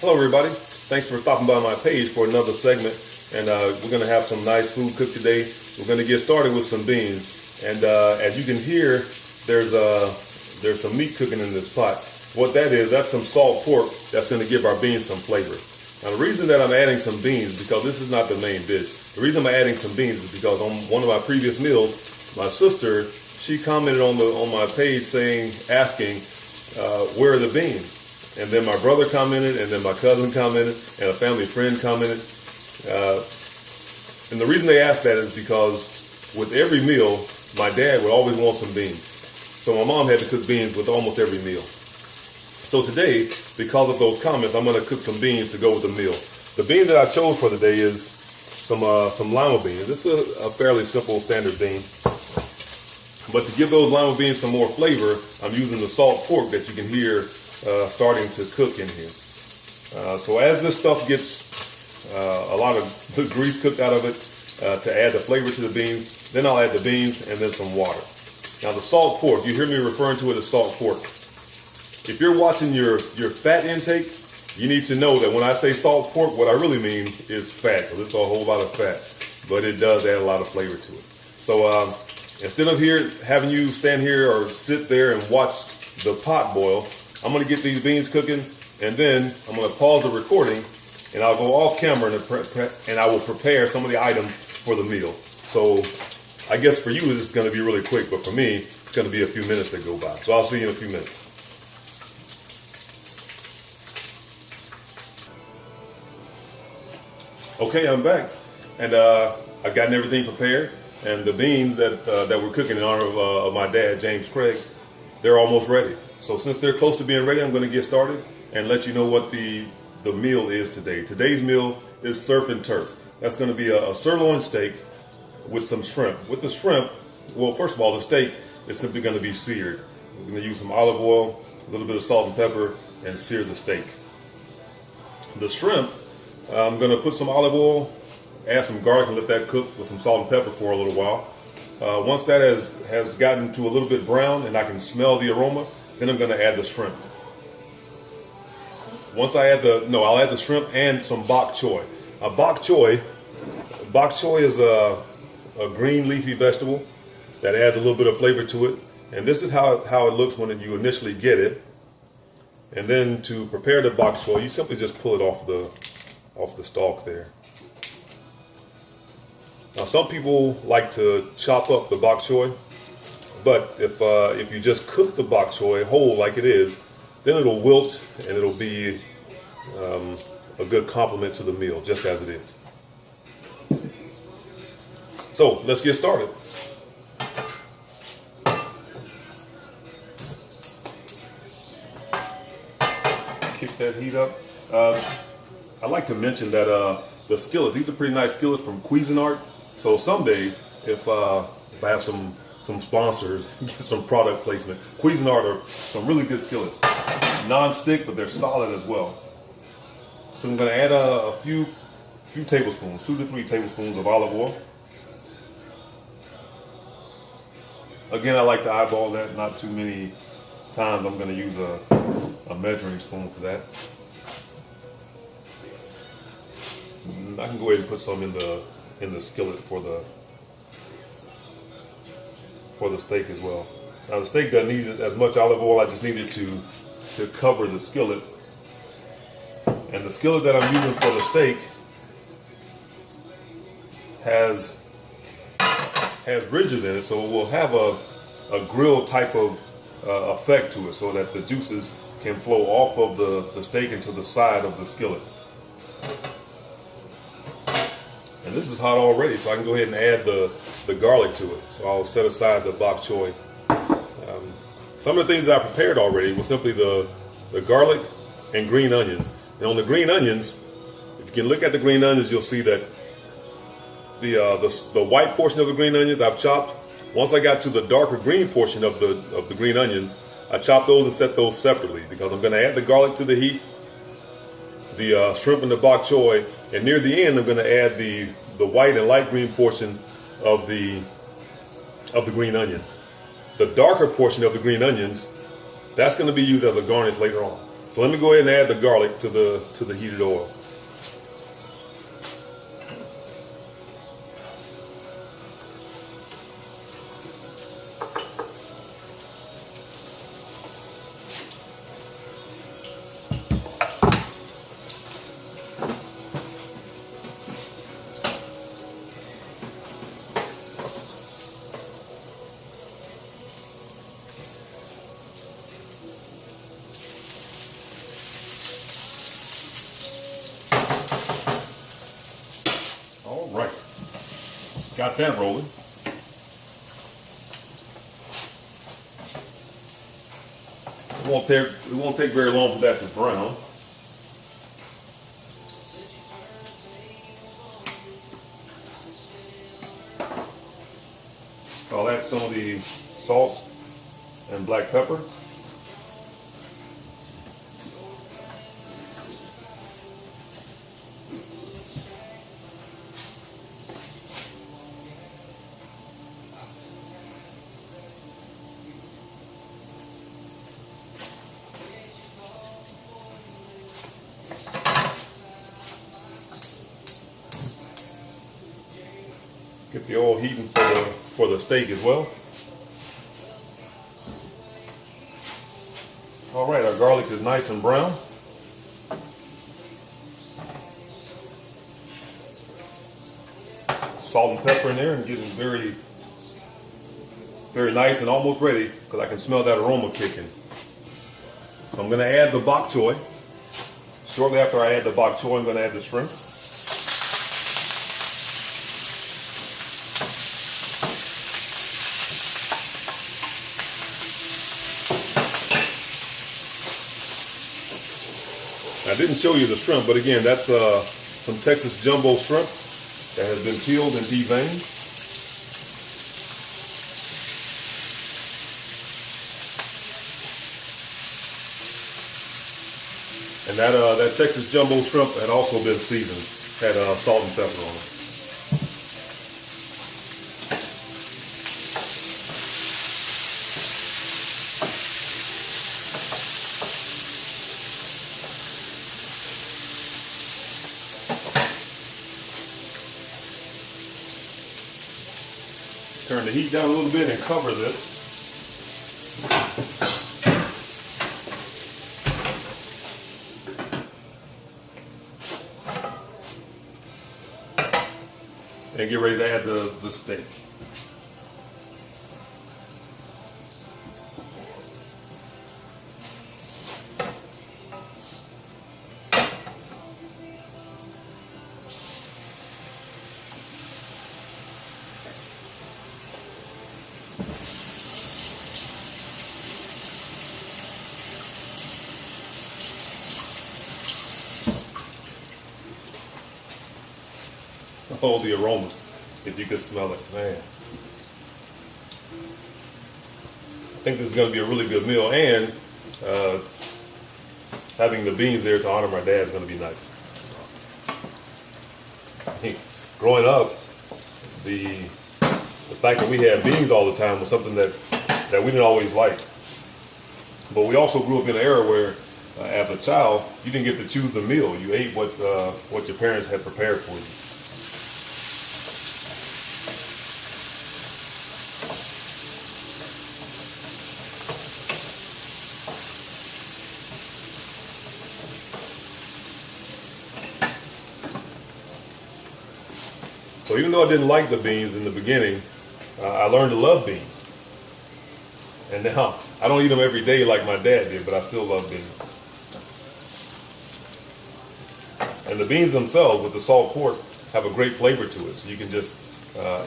Hello everybody, thanks for stopping by my page for another segment, and we're going to have some nice food cooked today. We're going to get started with some beans, and as you can hear, there's some meat cooking in this pot. What that is, that's some salt pork that's going to give our beans some flavor. Now the reason that I'm adding some beans, because this is not the main dish, the reason I'm adding some beans is because on one of my previous meals, my sister, she commented on my page asking, where are the beans? And then my brother commented, and then my cousin commented, and a family friend commented. And the reason they asked that is because with every meal, my dad would always want some beans. So my mom had to cook beans with almost every meal. So today, because of those comments, I'm going to cook some beans to go with the meal. The bean that I chose for today is some lima beans. This is a fairly simple standard bean. But to give those lima beans some more flavor, I'm using the salt pork that you can hear starting to cook in here. So as this stuff gets a lot of the grease cooked out of it to add the flavor to the beans, then I'll add the beans and then some water. Now the salt pork, you hear me referring to it as salt pork. If you're watching your fat intake, you need to know that when I say salt pork, what I really mean is fat, because it's a whole lot of fat, but it does add a lot of flavor to it. So instead of having you stand here or sit there and watch the pot boil, I'm going to get these beans cooking, and then I'm going to pause the recording, and I'll go off camera and I will prepare some of the items for the meal. So I guess for you it's going to be really quick, but for me it's going to be a few minutes that go by. So I'll see you in a few minutes. Okay, I'm back, and I've gotten everything prepared, and the beans that we're cooking in honor of my dad, James Craig, they're almost ready. So since they're close to being ready, I'm going to get started and let you know what the meal is today. Today's meal is surf and turf. That's going to be a sirloin steak with some shrimp. With the shrimp, well, first of all, the steak is simply going to be seared. We're going to use some olive oil, a little bit of salt and pepper, and sear the steak. The shrimp, I'm going to put some olive oil, add some garlic, and let that cook with some salt and pepper for a little while. Once that has gotten to a little bit brown and I can smell the aroma, then I'm going to add the shrimp. Once I add I'll add the shrimp and some bok choy. Bok choy is a green leafy vegetable that adds a little bit of flavor to it. And this is how it looks when you initially get it. And then to prepare the bok choy, you simply just pull it off the stalk there. Now some people like to chop up the bok choy, but if you just cook the bok choy whole like it is, then it'll wilt and it'll be a good complement to the meal, just as it is. So let's get started. Kick that heat up. I'd like to mention that the skillets, these are pretty nice skillets from Cuisinart. So someday, if I have some sponsors, get some product placement, Cuisinart are some really good skillets. Non-stick, but they're solid as well. So I'm going to add a few tablespoons, 2 to 3 tablespoons of olive oil. Again, I like to eyeball that, not too many times. I'm going to use a measuring spoon for that. I can go ahead and put some in the skillet for the steak as well. Now the steak doesn't need as much olive oil. I just need it to cover the skillet. And the skillet that I'm using for the steak has ridges in it, so it will have a grill type of effect to it, so that the juices can flow off of the steak into the side of the skillet. And this is hot already, so I can go ahead and add the garlic to it. So I'll set aside the bok choy. Some of the things that I prepared already was simply the garlic and green onions. And on the green onions, if you can look at the green onions, you'll see that the white portion of the green onions I've chopped. Once I got to the darker green portion of the green onions, I chopped those and set those separately, because I'm going to add the garlic to the heat, the shrimp and the bok choy, and near the end I'm going to add the white and light green portion of the green onions. The darker portion of the green onions, that's going to be used as a garnish later on. So let me go ahead and add the garlic to the heated oil. All right, got that rolling. It won't take very long for that to brown. I'll add some of the salt and black pepper. Get the oil heating for the steak as well. All right, our garlic is nice and brown. Salt and pepper in there and getting very, very nice and almost ready because I can smell that aroma kicking. So I'm going to add the bok choy. Shortly after I add the bok choy, I'm going to add the shrimp. I didn't show you the shrimp, but again, that's some Texas jumbo shrimp that has been peeled and deveined. And that Texas jumbo shrimp had also been seasoned, had salt and pepper on it. Turn the heat down a little bit and cover this. And get ready to add the steak. Oh, the aromas, if you could smell it, man. I think this is going to be a really good meal, and having the beans there to honor my dad is going to be nice. I think growing up, the fact that we had beans all the time was something that we didn't always like. But we also grew up in an era where, as a child, you didn't get to choose the meal. You ate what your parents had prepared for you. So even though I didn't like the beans in the beginning, I learned to love beans. And now, I don't eat them every day like my dad did, but I still love beans. And the beans themselves, with the salt pork, have a great flavor to it. So you can just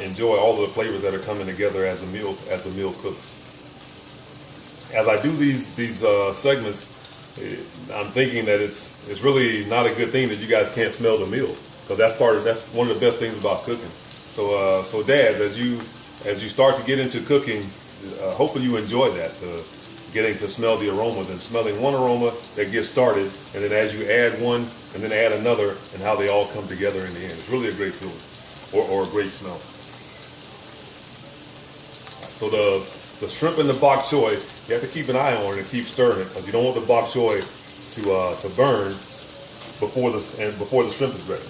enjoy all of the flavors that are coming together as the meal cooks. As I do these segments, I'm thinking that it's really not a good thing that you guys can't smell the meal. Because that's one of the best things about cooking. So dads, as you start to get into cooking, hopefully you enjoy that, getting to smell the aromas and smelling one aroma that gets started, and then as you add one and then add another, and how they all come together in the end. It's really a great feeling, or a great smell. So the shrimp and the bok choy, you have to keep an eye on it and keep stirring it, because you don't want the bok choy to burn before the shrimp is ready.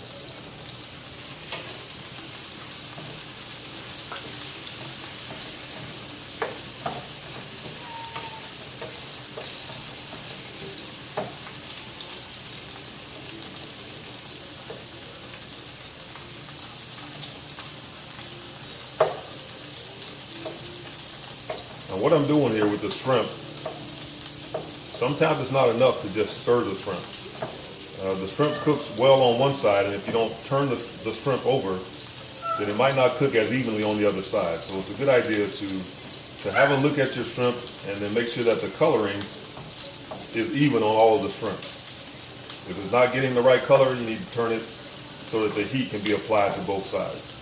Now what I'm doing here with the shrimp, sometimes it's not enough to just stir the shrimp. The shrimp cooks well on one side, and if you don't turn the shrimp over, then it might not cook as evenly on the other side. So it's a good idea to have a look at your shrimp and then make sure that the coloring is even on all of the shrimp. If it's not getting the right color, you need to turn it so that the heat can be applied to both sides.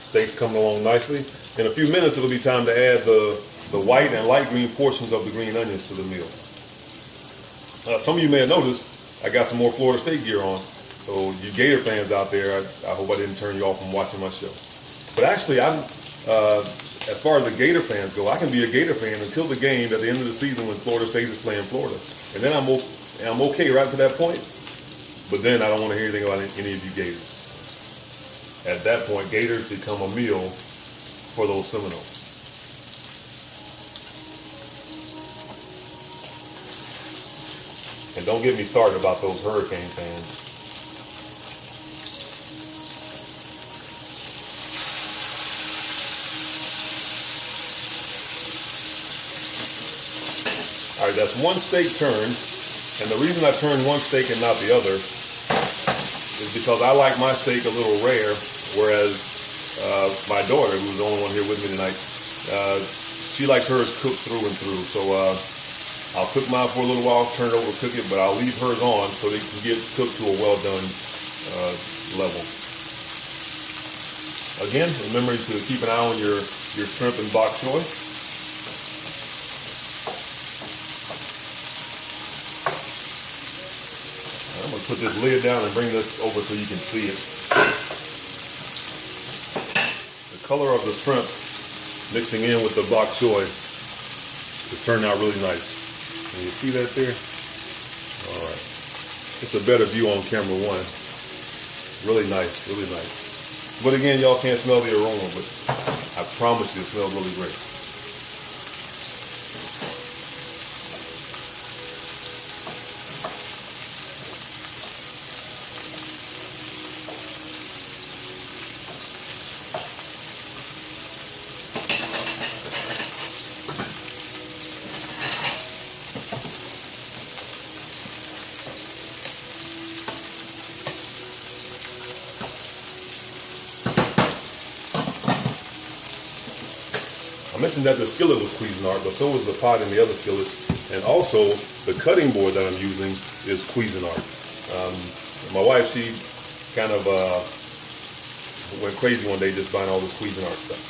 Steak's coming along nicely. In a few minutes, it'll be time to add the white and light green portions of the green onions to the meal. Some of you may have noticed I got some more Florida State gear on. So you Gator fans out there, I hope I didn't turn you off from watching my show. But actually, as far as the Gator fans go, I can be a Gator fan until the game at the end of the season when Florida State is playing Florida. And then I'm okay right to that point. But then I don't want to hear anything about any of you Gators. At that point, Gators become a meal for those Seminoles. And don't get me started about those Hurricane fans. All right, that's one steak turned. And the reason I turned one steak and not the other is because I like my steak a little rare, whereas my daughter, who's the only one here with me tonight, she likes hers cooked through and through. So I'll cook mine for a little while, turn it over, cook it, but I'll leave hers on so they can get cooked to a well done level. Again, remember to keep an eye on your shrimp and bok choy. I'm going to put this lid down and bring this over so you can see it. The color of the shrimp mixing in with the bok choy has turned out really nice. Can you see that there? All right. It's a better view on camera one. Really nice, really nice. But again, y'all can't smell the aroma, but I promise you it smells really great. I mentioned that the skillet was Cuisinart, but so is the pot in the other skillet. And also, the cutting board that I'm using is Cuisinart. My wife, she kind of went crazy one day just buying all this Cuisinart stuff.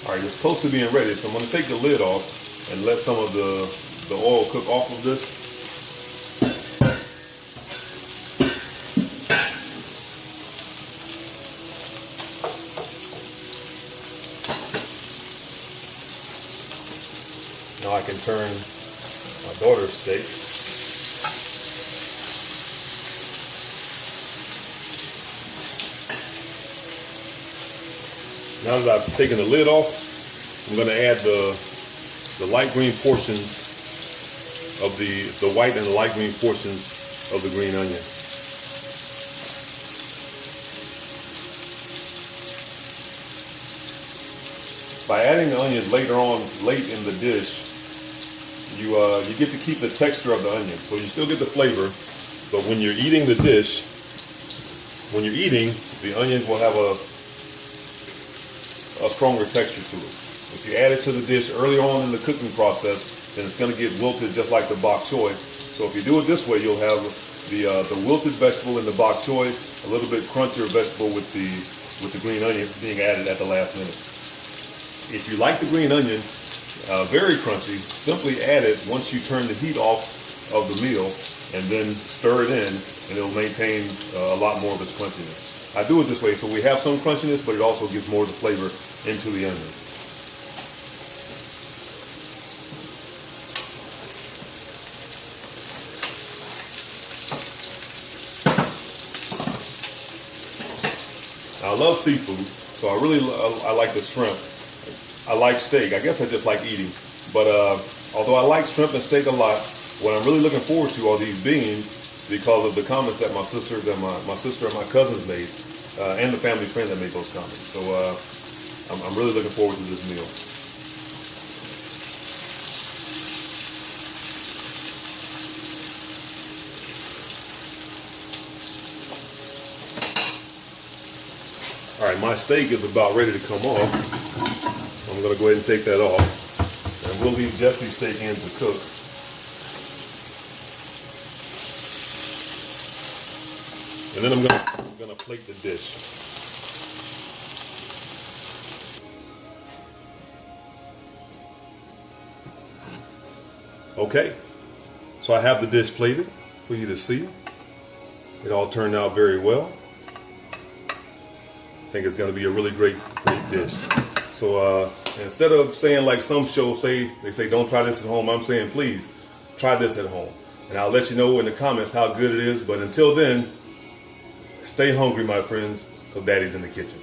All right, it's close to being ready, so I'm going to take the lid off and let some of the oil cook off of this. Now I can turn my daughter's steak. Now that I've taken the lid off, I'm going to add the light green portions of the white and the light green portions of the green onion. By adding the onions later on, late in the dish, you get to keep the texture of the onion. So you still get the flavor, but when you're eating the dish, when you're eating, the onions will have a stronger texture to it. If you add it to the dish early on in the cooking process, then it's going to get wilted just like the bok choy. So if you do it this way, you'll have the wilted vegetable in the bok choy, a little bit crunchier vegetable with the green onion being added at the last minute. If you like the green onion very crunchy, simply add it once you turn the heat off of the meal, and then stir it in, and it'll maintain a lot more of its crunchiness. I do it this way so we have some crunchiness, but it also gives more of the flavor into the onion. I love seafood, so I like the shrimp. I like steak. I guess I just like eating. But although I like shrimp and steak a lot, what I'm really looking forward to are these beans because of the comments that my sister and my cousins made, and the family friend that made those comments. So I'm really looking forward to this meal. All right, my steak is about ready to come off. I'm going to go ahead and take that off. And we'll leave Jesse's steak in to cook. And then I'm going to plate the dish. Okay, so I have the dish plated for you to see. It all turned out very well. I think it's going to be a really great dish. So instead of saying like some shows say, they say don't try this at home, I'm saying please try this at home. And I'll let you know in the comments how good it is. But until then, stay hungry, my friends, because Daddy's in the kitchen.